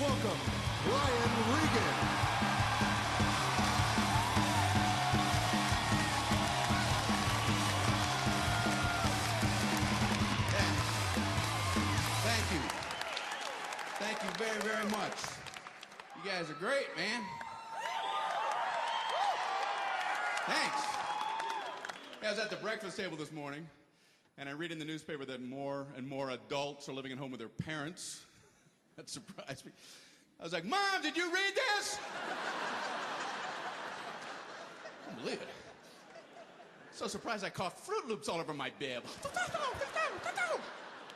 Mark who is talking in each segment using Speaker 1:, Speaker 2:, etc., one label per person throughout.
Speaker 1: welcome Regan.
Speaker 2: Thank you. Thank you very, very much. You guys are great, man. Thanks. I was at the breakfast table this morning, and I read in the newspaper that more and more adults are living at home with their parents. That surprised me. I was like, Mom, did you read this? I can't believe it. So surprised I coughed Fruit Loops all over my bib.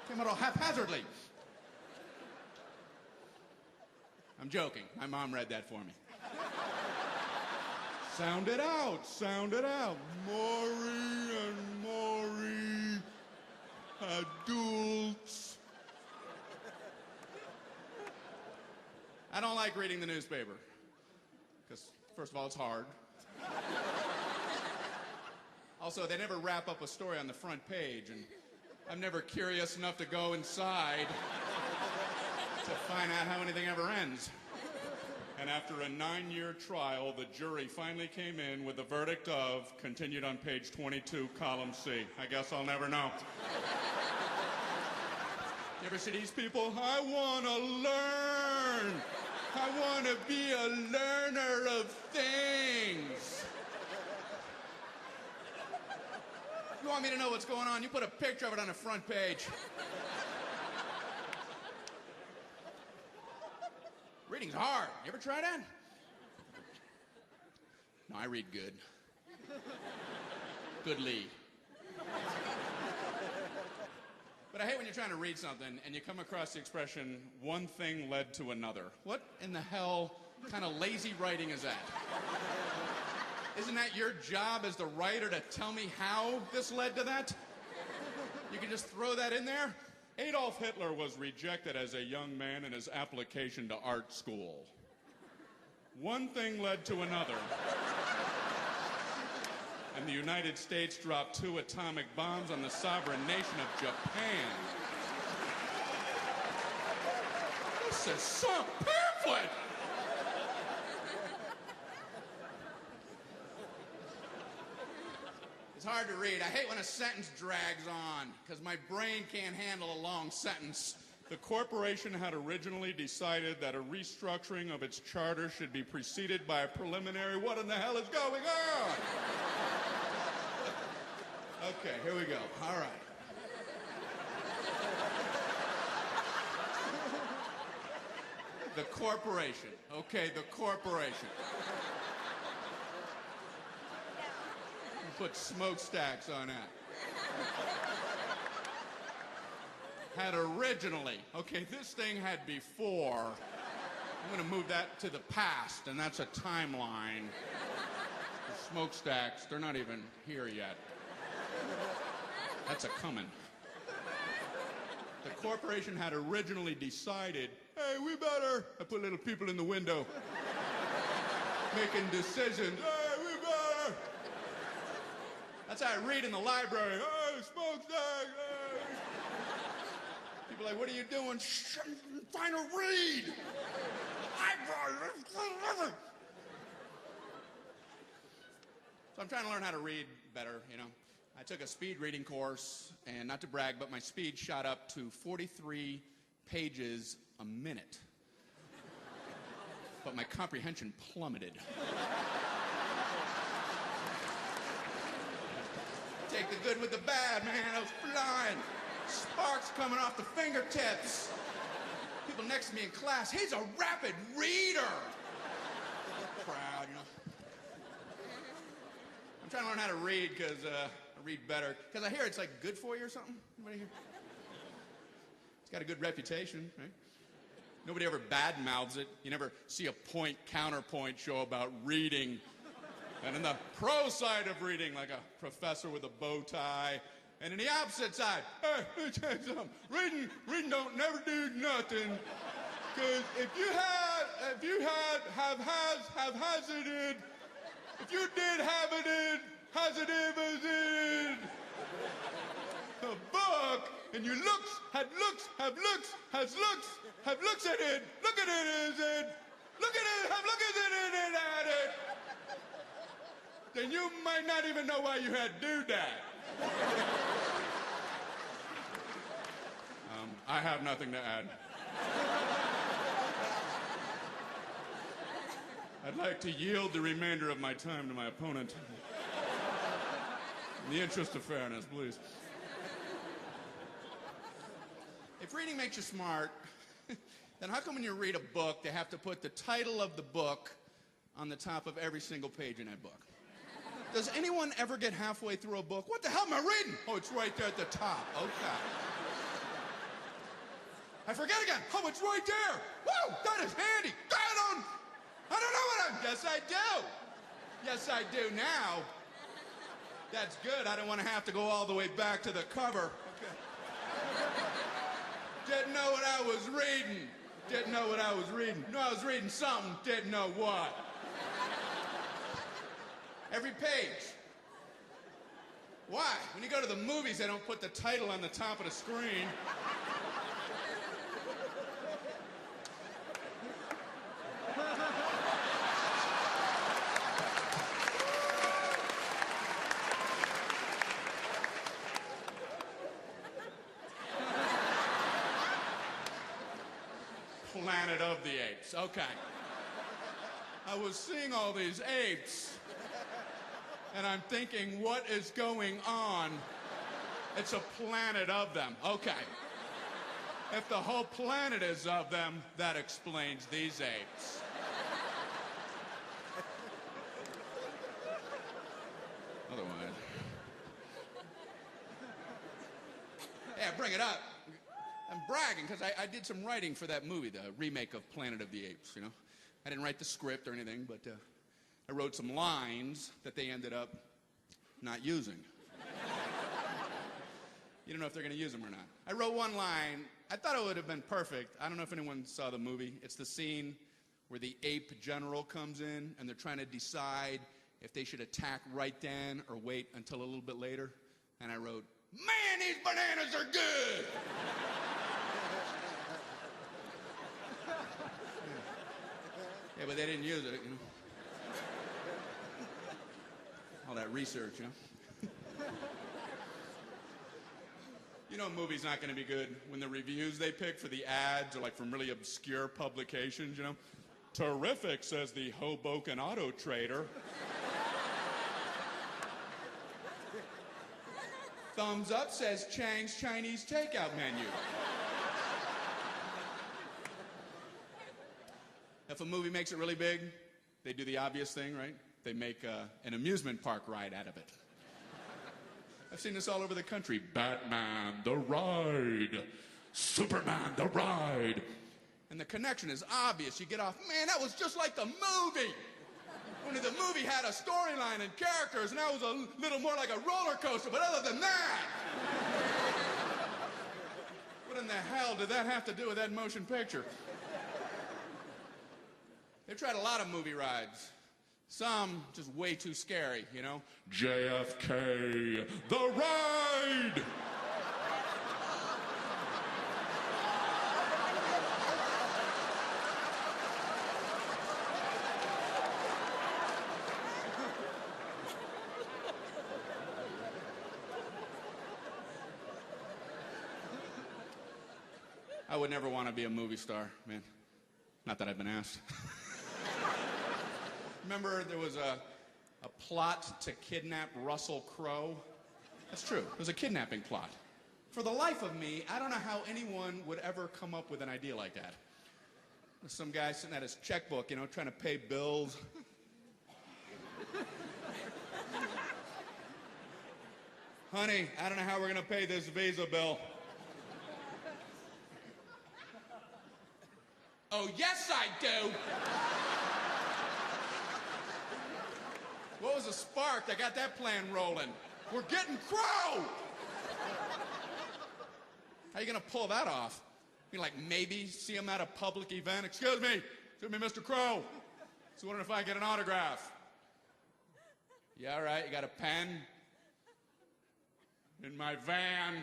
Speaker 2: Came out all haphazardly. I'm joking. My mom read that for me. Sound it out, sound it out. Maury and Maury, adults. I don't like reading the newspaper. Because, first of all, it's hard. Also, they never wrap up a story on the front page, and I'm never curious enough to go inside to find out how anything ever ends. And after a 9-year trial, the jury finally came in with the verdict of continued on page 22, column C. I guess I'll never know. You ever see these people? I want to learn. I want to be a learner of things. You want me to know what's going on? You put a picture of it on the front page. Reading's hard. You ever try that? No, I read good. Goodly. But I hate when you're trying to read something and you come across the expression, one thing led to another. What in the hell kind of lazy writing is that? Isn't that your job as the writer to tell me how this led to that? You can just throw that in there? Adolf Hitler was rejected as a young man in his application to art school. One thing led to another. And the United States dropped 2 atomic bombs on the sovereign nation of Japan. This is some pamphlet! It's hard to read. I hate when a sentence drags on, because my brain can't handle a long sentence. The corporation had originally decided that a restructuring of its charter should be preceded by a preliminary, what in the hell is going on? Okay, here we go. All right. The corporation. Okay, the corporation. Put smokestacks on that. Had originally. Okay, this thing had before. I'm going to move that to the past, and that's a timeline. The smokestacks, they're not even here yet. That's a coming. The corporation had originally decided, hey, we better. I put little people in the window making decisions. Hey, we better. That's how I read in the library. Hey, smokestack. Hey. People are like, what are you doing? Shh, I'm trying to read. So I'm trying to learn how to read better, you know. I took a speed reading course, and not to brag, but my speed shot up to 43 pages a minute. But my comprehension plummeted. Take the good with the bad, man. I was flying. Sparks coming off the fingertips. People next to me in class, he's a rapid reader. Proud, you know. I'm trying to learn how to read because I read better. Because I hear it's like good for you or something. Anybody here? It's got a good reputation, right? Nobody ever badmouths it. You never see a point-counterpoint show about reading. And in the pro side of reading, like a professor with a bow tie. And in the opposite side, hey, let me tell you something. Reading don't never do nothing. Because if you haphazarded, if you did hazarded, a book, and you have looks at it. Look at it, is it? Look at it, have look at it. Then you might not even know why you had to do that. I have nothing to add. I'd like to yield the remainder of my time to my opponent. In the interest of fairness, please. If reading makes you smart, then how come when you read a book, they have to put the title of the book on the top of every single page in that book? Does anyone ever get halfway through a book? What the hell am I reading? Oh, it's right there at the top. Okay. I forget again. Oh, it's right there. Whoa, that is handy. I don't know what I'm... Yes, I do. Yes, I do now. That's good. I don't want to have to go all the way back to the cover. Okay. Didn't know what I was reading. Didn't know what I was reading. Knew I was reading something. Didn't know what. Every page. Why? When you go to the movies, they don't put the title on the top of the screen. Planet of the Apes. Okay. I was seeing all these apes, and I'm thinking, what is going on? It's a planet of them. Okay. If the whole planet is of them, that explains these apes. Otherwise. Yeah, bring it up. I'm bragging because I did some writing for that movie, the remake of Planet of the Apes, you know. I didn't write the script or anything, but I wrote some lines that they ended up not using. You don't know if they're going to use them or not. I wrote one line. I thought it would have been perfect. I don't know if anyone saw the movie. It's the scene where the ape general comes in, and they're trying to decide if they should attack right then or wait until a little bit later. And I wrote, "Man, these bananas are good!" Yeah, but they didn't use it, you know. All that research, you know. You know a movie's not going to be good when the reviews they pick for the ads are like from really obscure publications, you know. Terrific, says the Hoboken Auto Trader. Thumbs up, says Chang's Chinese Takeout Menu. If a movie makes it really big, they do the obvious thing, right? They make an amusement park ride out of it. I've seen this all over the country. Batman, the ride. Superman, the ride. And the connection is obvious. You get off, man, that was just like the movie. Only the movie had a storyline and characters, and that was a little more like a roller coaster, but other than that... What in the hell did that have to do with that motion picture? They've tried a lot of movie rides. Some just way too scary, you know? JFK, the ride! I would never want to be a movie star, man. Not that I've been asked. Remember there was a plot to kidnap Russell Crowe? That's true. It was a kidnapping plot. For the life of me, I don't know how anyone would ever come up with an idea like that. There's some guy sitting at his checkbook, you know, trying to pay bills. Honey, I don't know how we're going to pay this Visa bill. Oh, yes, I do. What was the spark that got that plan rolling? We're getting Crow! How are you going to pull that off? You like maybe see him at a public event? Excuse me, Mr. Crow. Just wondering if I can get an autograph. Yeah, all right, you got a pen? in my van.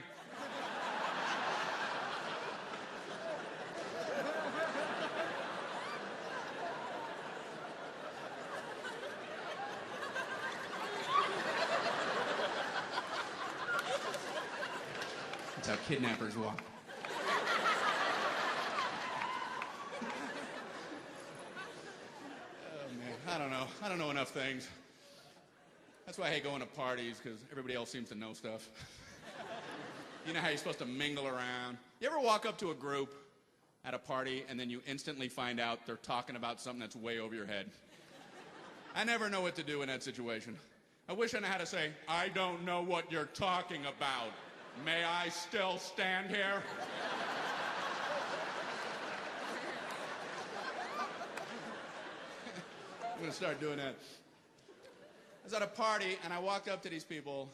Speaker 2: That's how kidnappers walk. Oh, man. I don't know enough things. That's why I hate going to parties, because everybody else seems to know stuff. You know how you're supposed to mingle around? You ever walk up to a group at a party and then you instantly find out they're talking about something that's way over your head? I never know what to do in that situation. I wish I knew how to say, I don't know what you're talking about. May I still stand here? I'm going to start doing that. I was at a party, and I walked up to these people,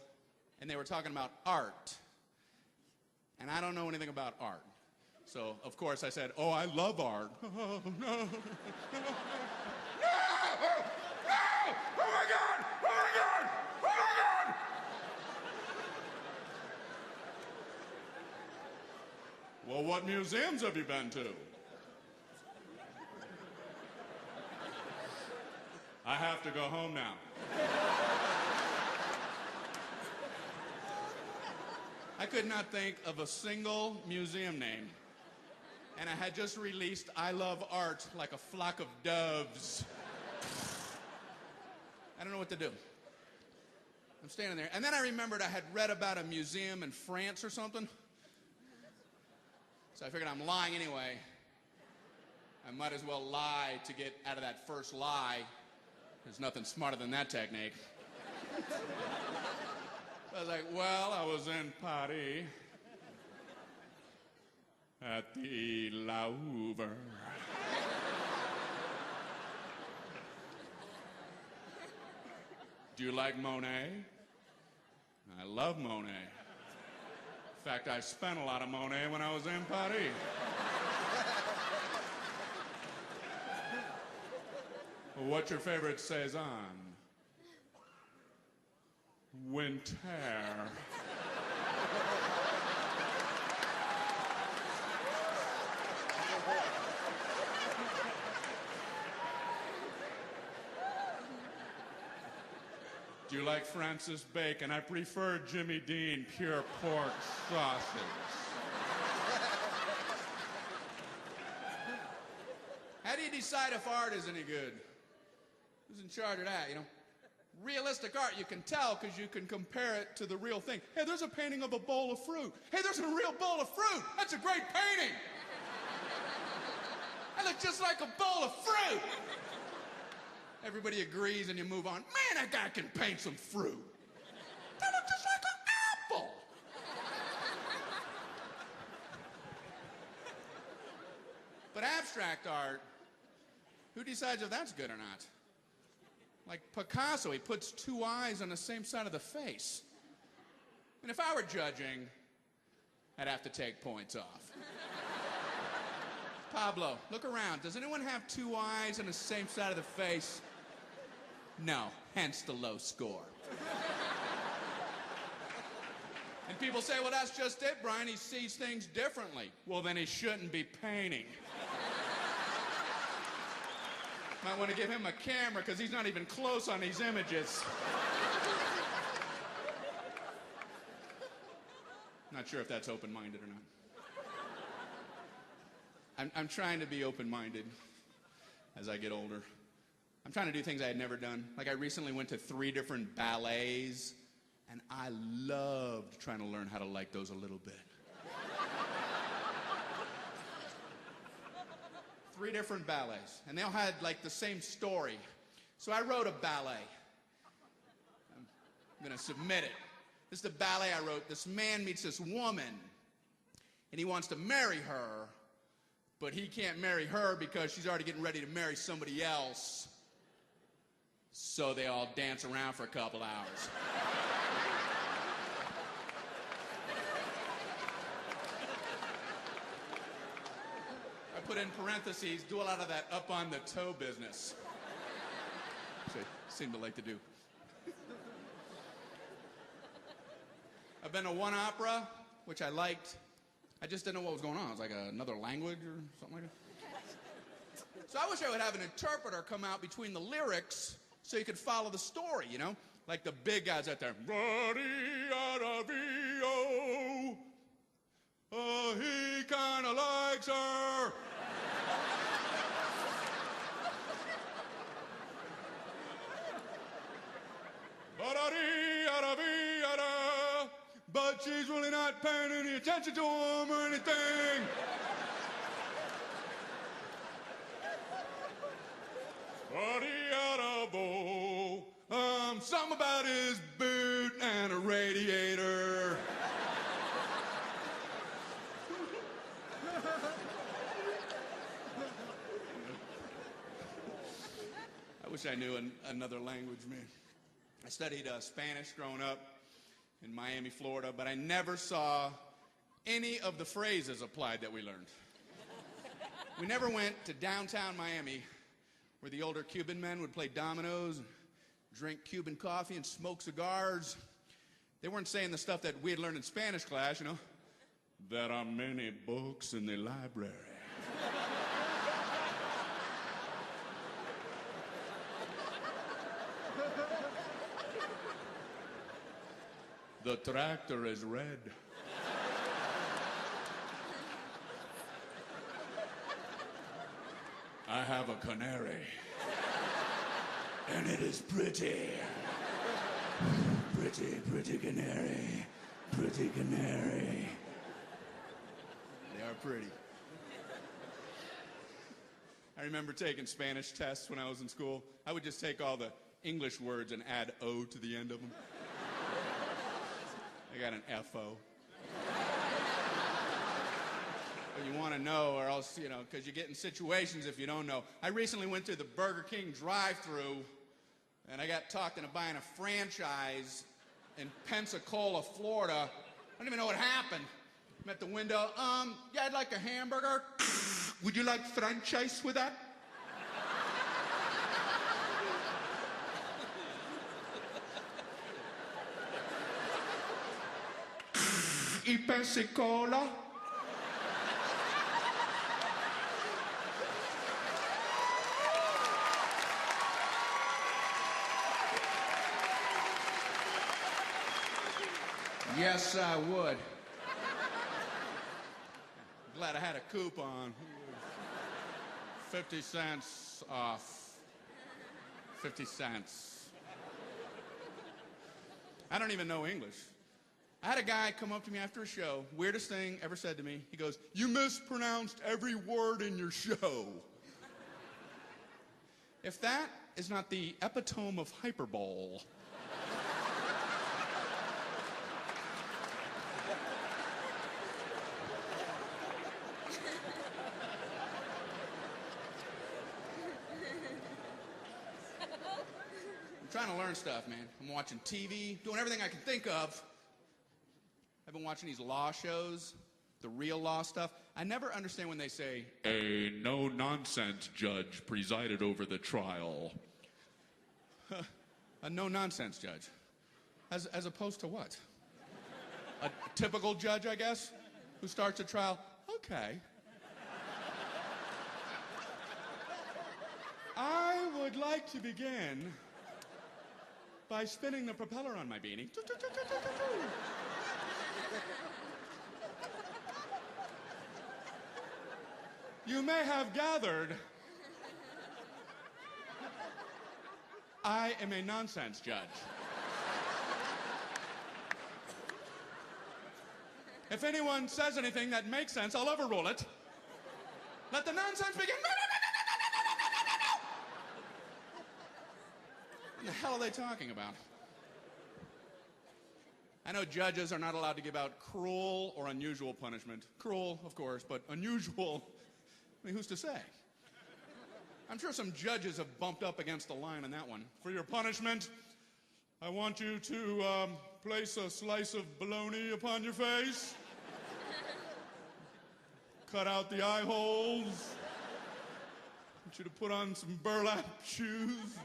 Speaker 2: and they were talking about art. And I don't know anything about art. So, of course, I said, oh, I love art. Oh, no. No! No! Oh, my God! Oh, my God! Oh, my God! Well, what museums have you been to? I have to go home now. I could not think of a single museum name. And I had just released I Love Art like a flock of doves. I don't know what to do. I'm standing there. And then I remembered I had read about a museum in France or something. So I figured I'm lying anyway. I might as well lie to get out of that first lie. There's nothing smarter than that technique. I was like, well, I was in Paris at the Louvre. Do you like Monet? I love Monet. In fact, I spent a lot of Monet when I was in Paris. Well, what's your favorite Cézanne? Winter. Do you like Francis Bacon? I prefer Jimmy Dean pure pork sausage. How do you decide if art is any good? Who's in charge of that, you know? Realistic art, you can tell because you can compare it to the real thing. Hey, there's a painting of a bowl of fruit. Hey, there's a real bowl of fruit. That's a great painting. That looks just like a bowl of fruit. Everybody agrees and you move on. Man, that guy can paint some fruit. That looks just like an apple. But abstract art, who decides if that's good or not? Like Picasso, he puts two eyes on the same side of the face. And if I were judging, I'd have to take points off. Pablo, look around. Does anyone have two eyes on the same side of the face? No, hence the low score. And people say, well, that's just it, Brian. He sees things differently. Well, then he shouldn't be painting. Might want to give him a camera because he's not even close on these images. Not sure if that's open-minded or not. I'm trying to be open-minded as I get older. I'm trying to do things I had never done. Like I recently went to 3 different ballets, and I loved trying to learn how to like those a little bit. 3 different ballets, and they all had like the same story. So I wrote a ballet. I'm gonna submit it. This is the ballet I wrote. This man meets this woman, and he wants to marry her, but he can't marry her because she's already getting ready to marry somebody else. So they all dance around for a couple hours. Put in parentheses, do a lot of that up on the toe business. Which I seem to like to do. I've been to one opera, which I liked. I just didn't know what was going on. It was like another language or something like that. So I wish I would have an interpreter come out between the lyrics so you could follow the story, you know? Like the big guys out there. He kind of likes her. But she's really not paying any attention to him or anything. Something about his boot and a radiator. I wish I knew another language, man. I studied Spanish growing up in Miami, Florida, but I never saw any of the phrases applied that we learned. We never went to downtown Miami where the older Cuban men would play dominoes, and drink Cuban coffee, and smoke cigars. They weren't saying the stuff that we had learned in Spanish class, you know. There are many books in the library. The tractor is red. I have a canary. And it is pretty. Pretty, pretty canary. Pretty canary. They are pretty. I remember taking Spanish tests when I was in school. I would just take all the English words and add O to the end of them. I got an F-O. But you want to know, or else, you know, because you get in situations if you don't know. I recently went to the Burger King drive-thru, and I got talked into buying a franchise in Pensacola, Florida. I don't even know what happened. I'm at the window. Yeah, I'd like a hamburger. Would you like franchise with that? Y Pensacola. Yes, I would. Glad I had a coupon. 50 cents off. 50 cents. I don't even know English. I had a guy come up to me after a show, weirdest thing ever said to me. He goes, "You mispronounced every word in your show." If that is not the epitome of hyperbole. I'm trying to learn stuff, man. I'm watching TV, doing everything I can think of. I've been watching these law shows, the real law stuff. I never understand when they say, "A no-nonsense judge presided over the trial." A no-nonsense judge? As opposed to what? A typical judge, I guess, who starts a trial? Okay. I would like to begin by spinning the propeller on my beanie. You may have gathered I am a nonsense judge. If anyone says anything that makes sense, I'll overrule it. Let the nonsense begin. What the hell are they talking about? I know judges are not allowed to give out cruel or unusual punishment. Cruel, of course, but unusual, I mean, who's to say? I'm sure some judges have bumped up against the line on that one. For your punishment, I want you to place a slice of bologna upon your face. Cut out the eye holes. I want you to put on some burlap shoes.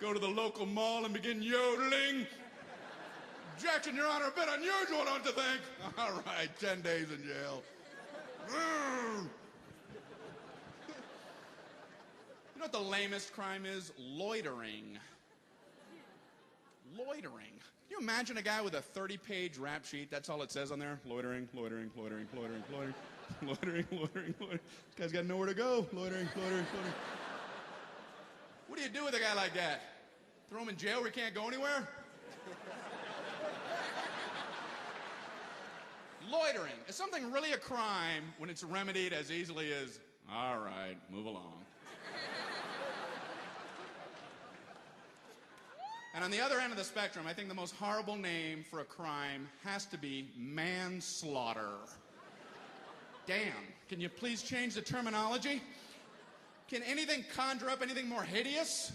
Speaker 2: Go to the local mall and begin yodeling. Objection, Your Honor, a bit unusual, don't you think? All right, 10 days in jail. You know what the lamest crime is? Loitering. Loitering. Can you imagine a guy with a 30-page rap sheet? That's all it says on there. Loitering, loitering, loitering, loitering, loitering, loitering, loitering, loitering. This guy's got nowhere to go. Loitering, loitering, loitering. What do you do with a guy like that? Throw him in jail where he can't go anywhere? Loitering. Is something really a crime when it's remedied as easily as, all right, move along? And on the other end of the spectrum, I think the most horrible name for a crime has to be manslaughter. Damn. Can you please change the terminology? Can anything conjure up anything more hideous?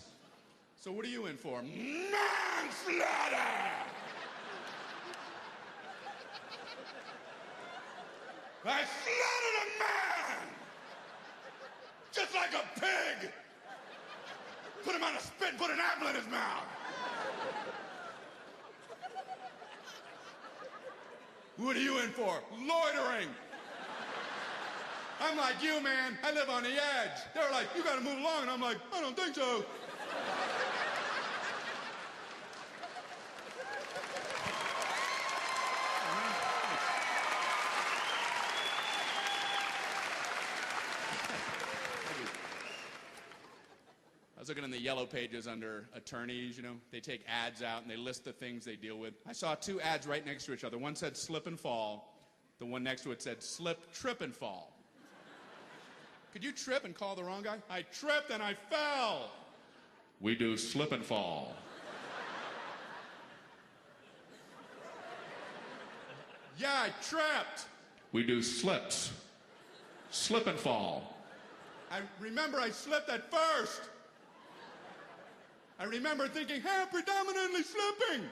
Speaker 2: So what are you in for? Manslaughter! I slaughtered a man! Just like a pig! Put him on a spit, put an apple in his mouth! What are you in for? Loitering! I'm like you, man. I live on the edge. They're like, you gotta move along, and I'm like, I don't think so. I was looking in the yellow pages under attorneys, you know. They take ads out and they list the things they deal with. I saw two ads right next to each other. One said slip and fall. The one next to it said slip, trip, and fall. Could you trip and call the wrong guy? I tripped and I fell. We do slip and fall. Yeah, I tripped. We do slips. Slip and fall. I remember I slipped at first. I remember thinking, hey, I'm predominantly slipping.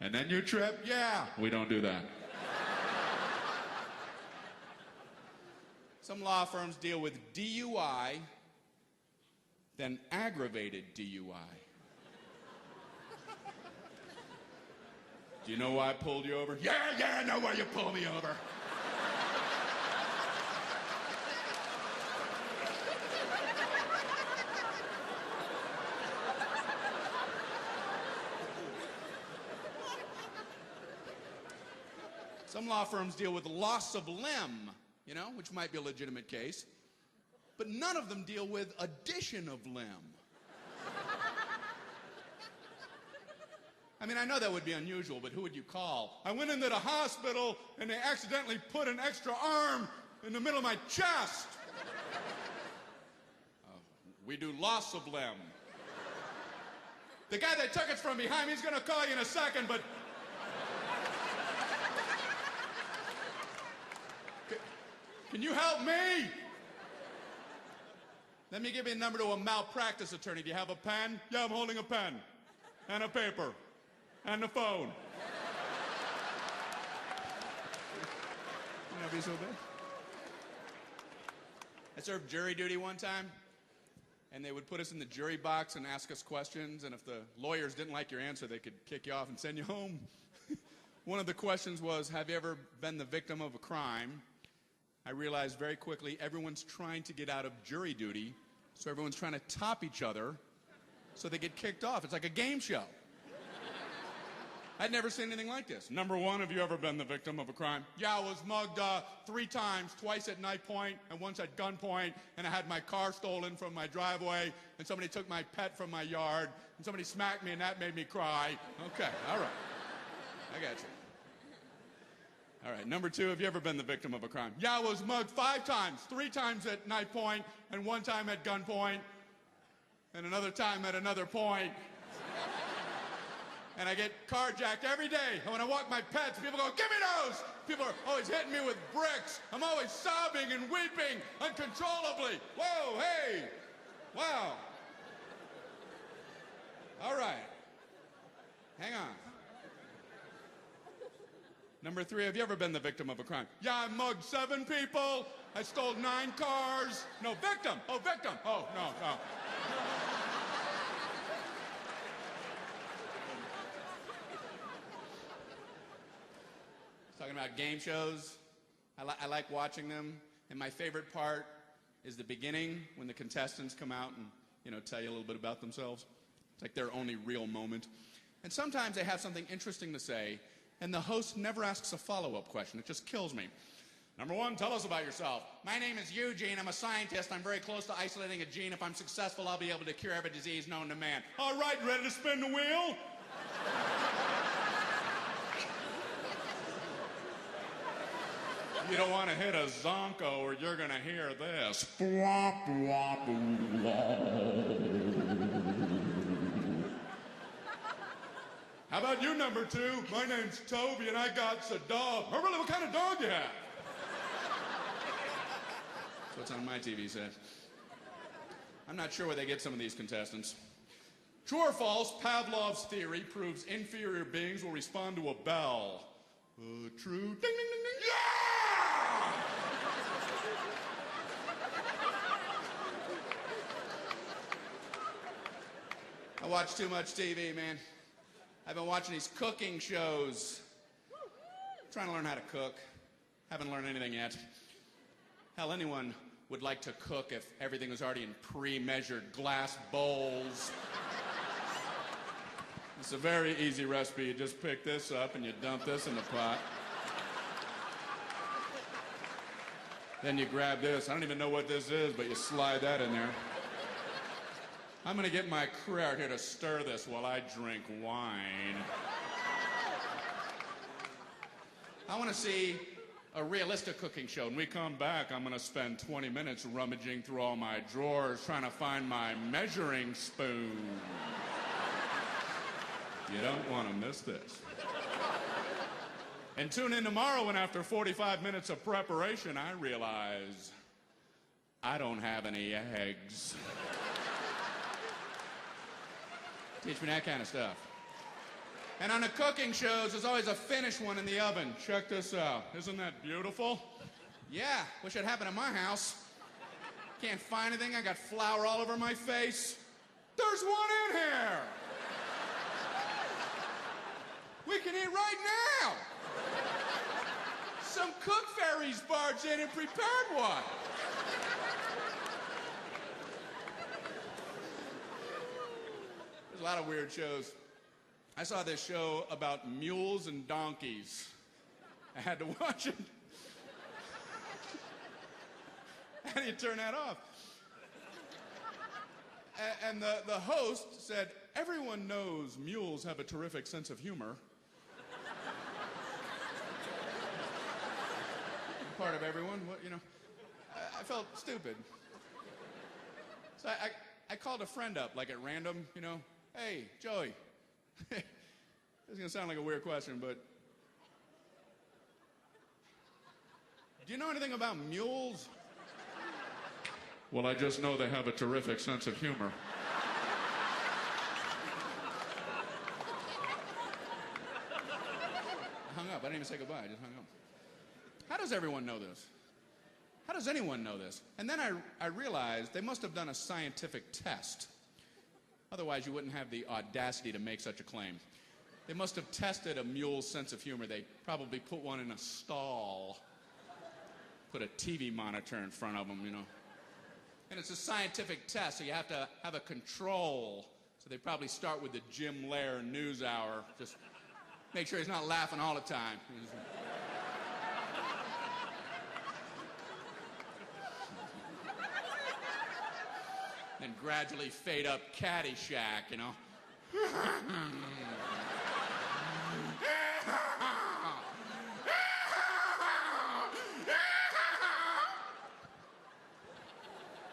Speaker 2: And then you trip? Yeah. We don't do that. Some law firms deal with DUI, then aggravated DUI. Do you know why I pulled you over? Yeah, I know why you pulled me over. Some law firms deal with loss of limb, you know, which might be a legitimate case, but none of them deal with addition of limb. I mean, I know that would be unusual, but who would you call? I went into the hospital and they accidentally put an extra arm in the middle of my chest. We do loss of limb. The guy that took it from behind me, he's gonna call you in a second, but can you help me? Let me give you a number to a malpractice attorney. Do you have a pen? Yeah, I'm holding a pen. And a paper. And a phone. Would that be so bad? I served jury duty one time, and they would put us in the jury box and ask us questions, and if the lawyers didn't like your answer, they could kick you off and send you home. One of the questions was, have you ever been the victim of a crime? I realized very quickly everyone's trying to get out of jury duty, so everyone's trying to top each other so they get kicked off. It's like a game show. I'd never seen anything like this. Number one, have you ever been the victim of a crime? Yeah, I was mugged 3 times, twice at knife point and once at gunpoint, and I had my car stolen from my driveway, and somebody took my pet from my yard, and somebody smacked me, and that made me cry. Okay, all right. I got you. All right, number 2, have you ever been the victim of a crime? Yeah, I was mugged 5 times, 3 times at knife point, and 1 time at gunpoint, and another time at another point. And I get carjacked every day. And when I walk my pets, people go, give me those! People are always hitting me with bricks. I'm always sobbing and weeping uncontrollably. Whoa, hey! Wow. All right. Hang on. Number 3, have you ever been the victim of a crime? Yeah, I mugged 7 people. I stole 9 cars. No, victim. Oh, victim. Oh, no. game shows. I like watching them. And my favorite part is the beginning when the contestants come out and, tell you a little bit about themselves. It's like their only real moment. And sometimes they have something interesting to say, and the host never asks a follow-up question. It just kills me. Number one, tell us about yourself. My name is Eugene. I'm a scientist. I'm very close to isolating a gene. If I'm successful, I'll be able to cure every disease known to man. All right, ready to spin the wheel? You don't want to hit a zonko or you're going to hear this. How about you, number two? My name's Toby and I got a dog. Oh, really? What kind of dog you have? That's what's on my TV set. I'm not sure where they get some of these contestants. True or false, Pavlov's theory proves inferior beings will respond to a bell. True. Ding, ding, ding, ding. Yeah! I watch too much TV, man. I've been watching these cooking shows. Trying to learn how to cook. Haven't learned anything yet. Hell, anyone would like to cook if everything was already in pre-measured glass bowls. It's a very easy recipe. You just pick this up and you dump this in the pot. Then you grab this. I don't even know what this is, but you slide that in there. I'm gonna get my crew out here to stir this while I drink wine. I wanna see a realistic cooking show. When we come back, I'm gonna spend 20 minutes rummaging through all my drawers trying to find my measuring spoon. You don't wanna miss this. And tune in tomorrow when after 45 minutes of preparation, I realize I don't have any eggs. Teach me that kind of stuff. And on the cooking shows, there's always a finished one in the oven. Check this out. Isn't that beautiful? Yeah, wish it happened at my house. Can't find anything. I got flour all over my face. There's one in here. We can eat right now. Some cook fairies barged in and prepared one. There's a lot of weird shows. I saw this show about mules and donkeys. I had to watch it. How do you turn that off? And the host said, everyone knows mules have a terrific sense of humor. Part of everyone, I felt stupid. So I called a friend up, like at random, hey, Joey. This is gonna sound like a weird question, but do you know anything about mules? Well, I just know they have a terrific sense of humor. I hung up. I didn't even say goodbye. I just hung up. How does everyone know this? How does anyone know this? And then I realized they must have done a scientific test. Otherwise, you wouldn't have the audacity to make such a claim. They must have tested a mule's sense of humor. They probably put one in a stall, put a TV monitor in front of them, And it's a scientific test, so you have to have a control. So they probably start with the Jim Lehrer news hour. Just make sure he's not laughing all the time. Then gradually fade up Caddyshack,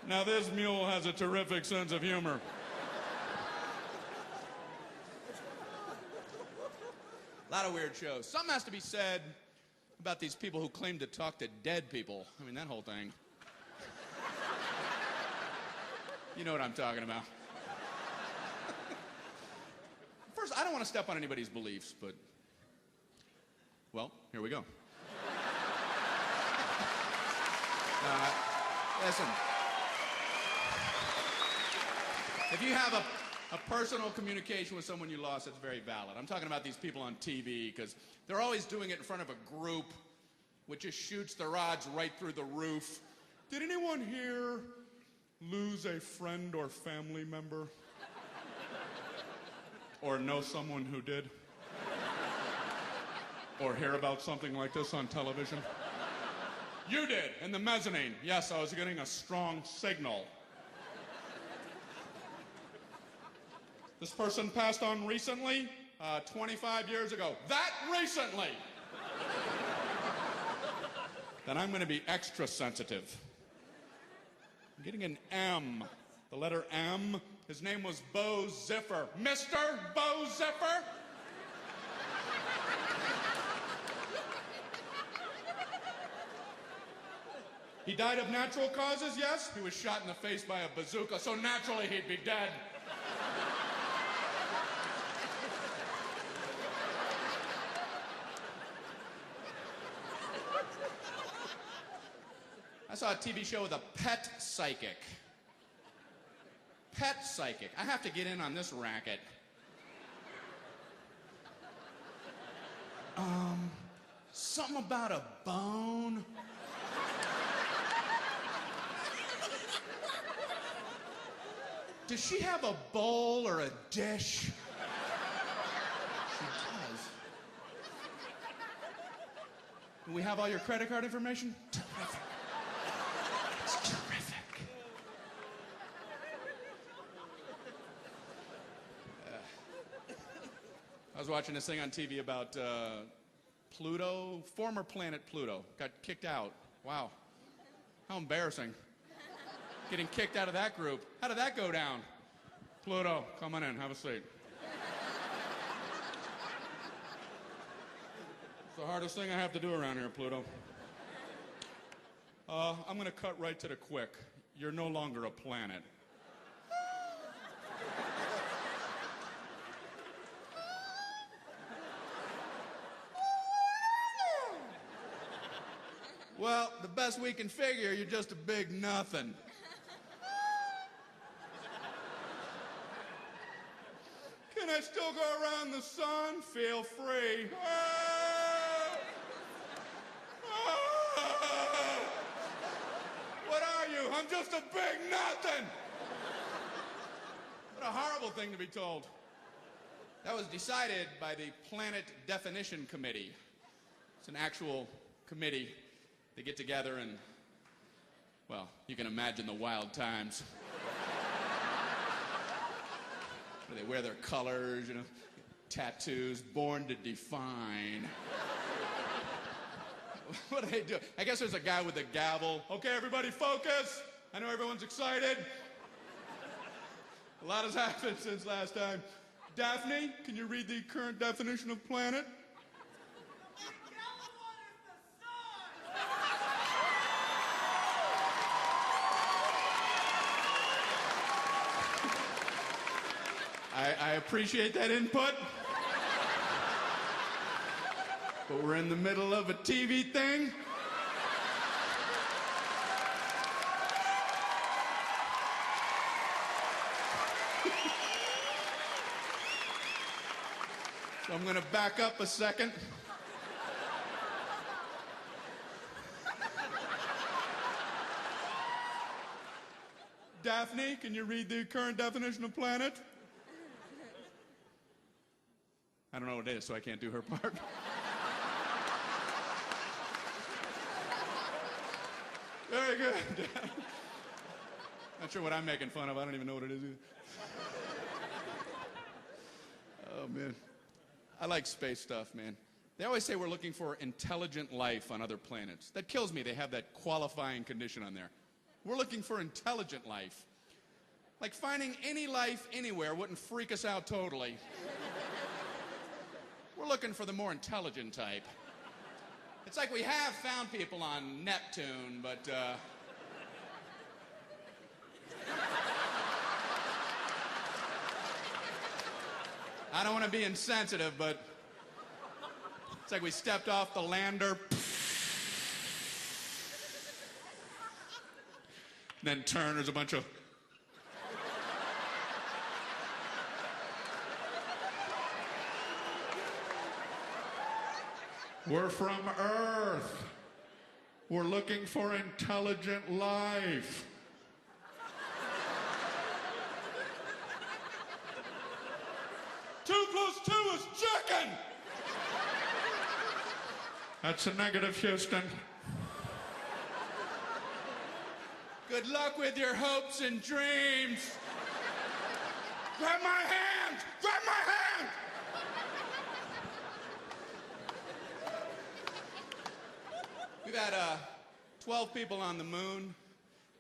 Speaker 2: Now this mule has a terrific sense of humor. A lot of weird shows. Something has to be said about these people who claim to talk to dead people. I mean, that whole thing. You know what I'm talking about. First, I don't want to step on anybody's beliefs, but, well, here we go. Listen. If you have A personal communication with someone you lost, that's very valid. I'm talking about these people on TV, because they're always doing it in front of a group, which just shoots the rods right through the roof. Did anyone here lose a friend or family member? Or know someone who did? Or hear about something like this on television? You did, in the mezzanine. Yes, I was getting a strong signal. This person passed on recently, 25 years ago. That recently! Then I'm going to be extra sensitive. I'm getting an M. The letter M. His name was Bo Ziffer. Mr. Bo Ziffer? He died of natural causes, yes? He was shot in the face by a bazooka, so naturally he'd be dead. I saw a TV show with a pet psychic. Pet psychic. I have to get in on this racket. Something about a bone. Does she have a bowl or a dish? She does. Do we have all your credit card information? Terrific. It's terrific. I was watching this thing on TV about Pluto, former planet Pluto, got kicked out. Wow. How embarrassing. Getting kicked out of that group. How did that go down? Pluto, come on in, have a seat. It's the hardest thing I have to do around here, Pluto. I'm gonna cut right to the quick. You're no longer a planet. Well, the best we can figure, you're just a big nothing. Can I still go around the sun? Feel free. What are you? I'm just a big nothing. What a horrible thing to be told. That was decided by the Planet Definition Committee. It's an actual committee. They get together and, well, you can imagine the wild times. They wear their colors, you know, tattoos, born to define. What do they do? I guess there's a guy with a gavel. Okay, everybody focus. I know everyone's excited. A lot has happened since last time. Daphne, can you read the current definition of planet? I appreciate that input. But we're in the middle of a TV thing. So I'm going to back up a second. Daphne, can you read the current definition of planet? I don't know what it is, so I can't do her part. Very good. Not sure what I'm making fun of. I don't even know what it is either. Oh, man. I like space stuff, man. They always say we're looking for intelligent life on other planets. That kills me. They have that qualifying condition on there. We're looking for intelligent life. Like finding any life anywhere wouldn't freak us out totally. We're looking for the more intelligent type. It's like we have found people on Neptune, but, I don't want to be insensitive, but it's like we stepped off the lander. Then turn, there's a bunch of...
Speaker 3: We're from Earth. We're looking for intelligent life. Two plus two is chicken! That's a negative, Houston.
Speaker 2: Good luck with your hopes and dreams. Grab my hand! Grab my hand! We've had 12 people on the moon.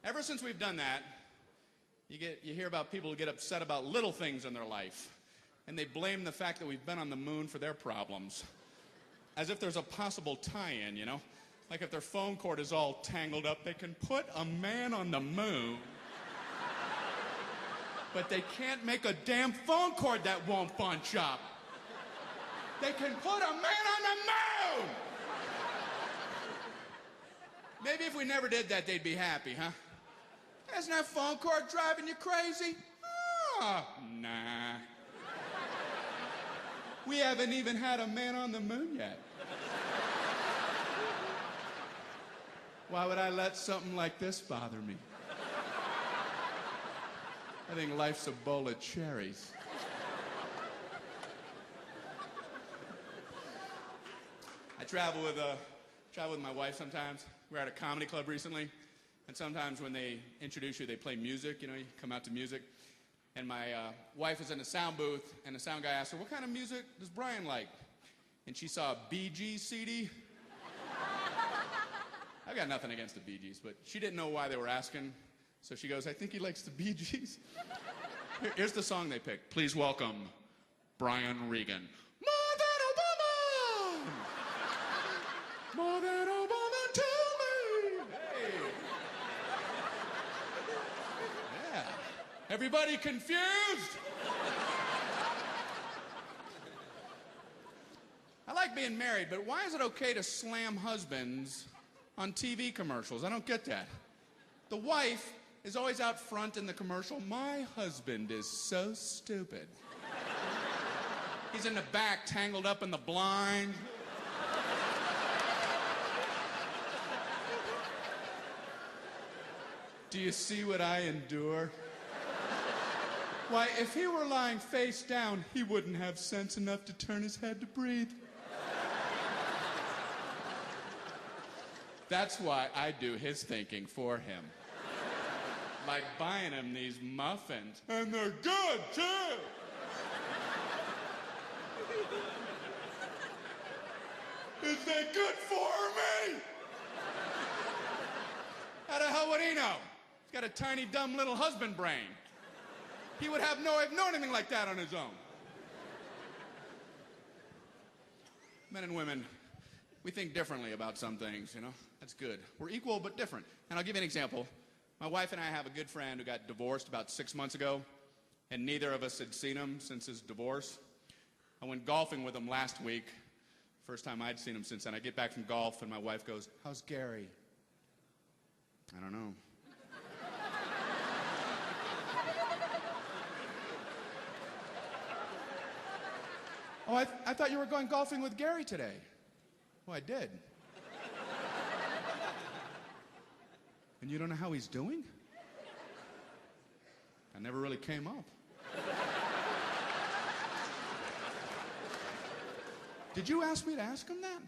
Speaker 2: Ever since we've done that, you hear about people who get upset about little things in their life, and they blame the fact that we've been on the moon for their problems. As if there's a possible tie-in, you know? Like if their phone cord is all tangled up, they can put a man on the moon, but they can't make a damn phone cord that won't bunch up. They can put a man on the moon! Maybe if we never did that, they'd be happy, huh? Isn't that phone cord driving you crazy? Oh, nah. We haven't even had a man on the moon yet. Why would I let something like this bother me? I think life's a bowl of cherries. I travel with my wife sometimes. We're at a comedy club recently, and sometimes when they introduce you, they play music. You know, you come out to music. And my wife was in a sound booth, and the sound guy asked her, "What kind of music does Brian like?" And she saw a Bee Gees CD. I've got nothing against the Bee Gees, but she didn't know why they were asking. So she goes, "I think he likes the Bee Gees." Here's the song they picked. Please welcome Brian Regan. More than Obama! More than Obama, tell me! Hey! Yeah. Everybody confused? I like being married, but why is it okay to slam husbands on TV commercials? I don't get that. The wife is always out front in the commercial. My husband is so stupid. He's in the back, tangled up in the blind. Do you see what I endure? Why, if he were lying face down, he wouldn't have sense enough to turn his head to breathe. That's why I do his thinking for him. Like buying him these muffins. And they're good, too! Is that good for me? How the hell would he know? He's got a tiny, dumb little husband brain. He would have known anything like that on his own. Men and women, we think differently about some things, you know? That's good. We're equal but different. And I'll give you an example. My wife and I have a good friend who got divorced about 6 months ago, and neither of us had seen him since his divorce. I went golfing with him last week. First time I'd seen him since then. I get back from golf, and my wife goes, "How's Gary?" I don't know. Oh, I thought you were going golfing with Gary today. Oh, I did. And you don't know how he's doing? I never really came up. Did you ask me to ask him that?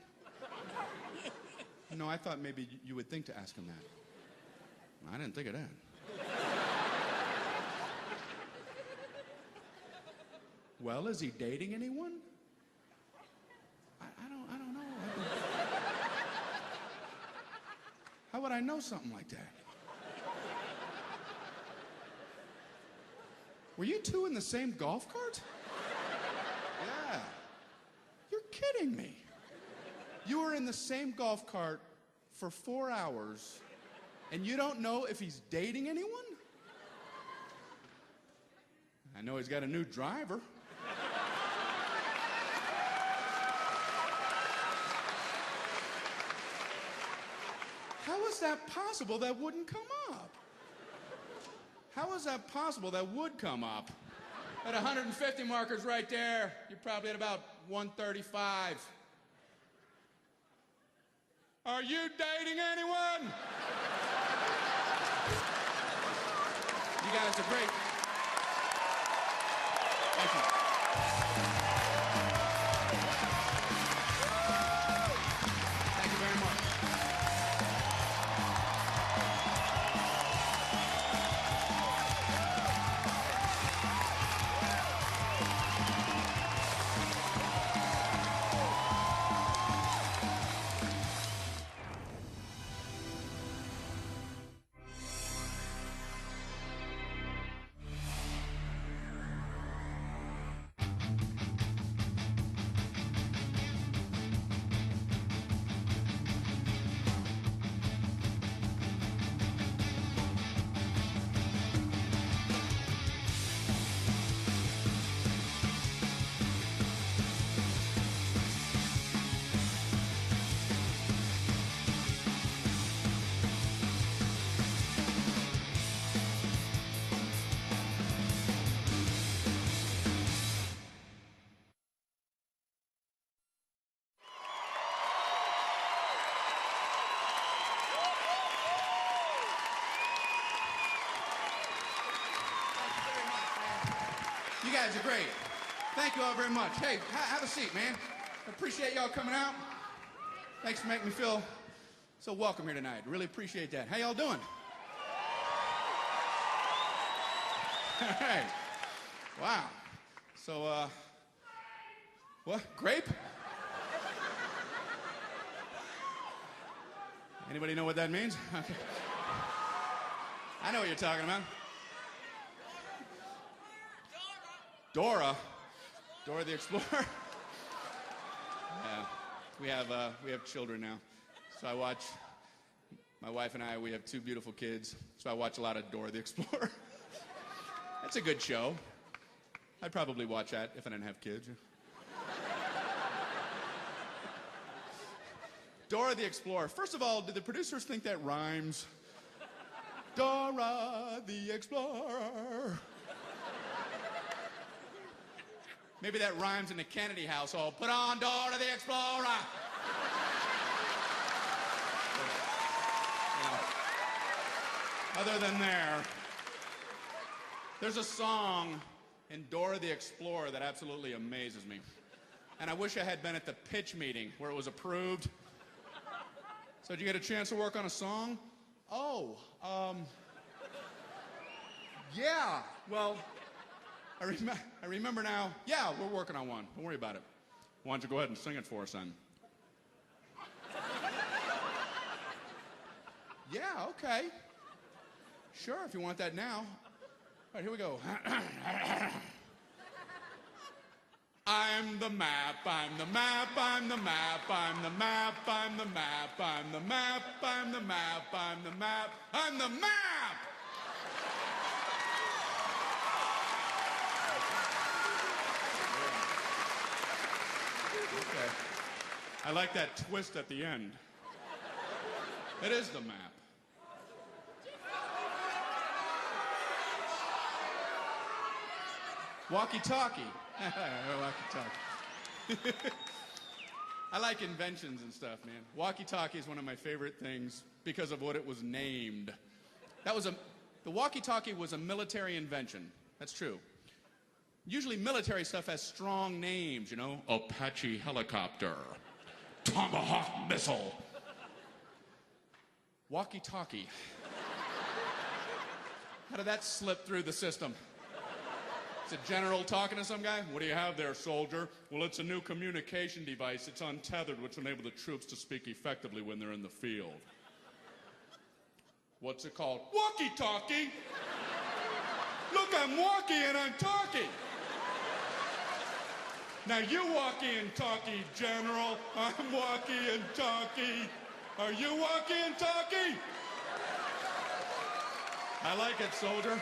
Speaker 2: No, I thought maybe you would think to ask him that. I didn't think of that. Well, is he dating anyone? I don't know. How would I know something like that? Were you two in the same golf cart? Yeah. You're kidding me. You were in the same golf cart for 4 hours, and you don't know if he's dating anyone? I know he's got a new driver. How is that possible that wouldn't come up? How is that possible that would come up? At 150 markers right there, you're probably at about 135. Are you dating anyone? You guys are great. Thank you. Thank you very much. You guys are great. Thank you all very much. Hey, have a seat, man. Appreciate y'all coming out. Thanks for making me feel so welcome here tonight. Really appreciate that. How y'all doing? All right. Wow. So, what? Grape? Anybody know what that means? Okay. I know what you're talking about. Dora the Explorer. Yeah, we have children now, so I watch. My wife and I, we have two beautiful kids, so I watch a lot of Dora the Explorer. That's a good show. I'd probably watch that if I didn't have kids. Dora the Explorer. First of all, did the producers think that rhymes? Dora the Explorer. Maybe that rhymes in the Kennedy household. Put on Dora the Explorer. Other than there's a song in Dora the Explorer that absolutely amazes me. And I wish I had been at the pitch meeting where it was approved. So did you get a chance to work on a song? Oh, yeah, well, I remember now. Yeah, we're working on one. Don't worry about it. Why don't you go ahead and sing it for us then? Yeah, okay. Sure, if you want that now. All right, here we go. I'm the map, I'm the map, I'm the map, I'm the map, I'm the map, I'm the map, I'm the map, I'm the map, I'm the map! Okay. I like that twist at the end. It is the map. Walkie-talkie. Walkie-talkie. I like inventions and stuff, man. Walkie-talkie is one of my favorite things because of what it was named. The walkie-talkie was a military invention. That's true. Usually military stuff has strong names, you know? Apache helicopter, Tomahawk missile, walkie-talkie. How did that slip through the system? It's a general talking to some guy. What do you have there, soldier? Well, it's a new communication device. It's untethered, which will enable the troops to speak effectively when they're in the field. What's it called? Walkie-talkie. Look, I'm walkie and I'm talkie. Now you walkie and talkie, General. I'm walkie and talkie. Are you walkie and talkie? I like it, soldier.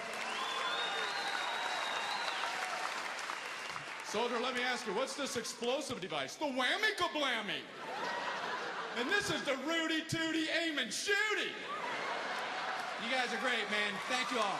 Speaker 2: Soldier, let me ask you, what's this explosive device? The whammy-kablammy. And this is the Rudy Tooty Aim and Shooty. You guys are great, man. Thank you all.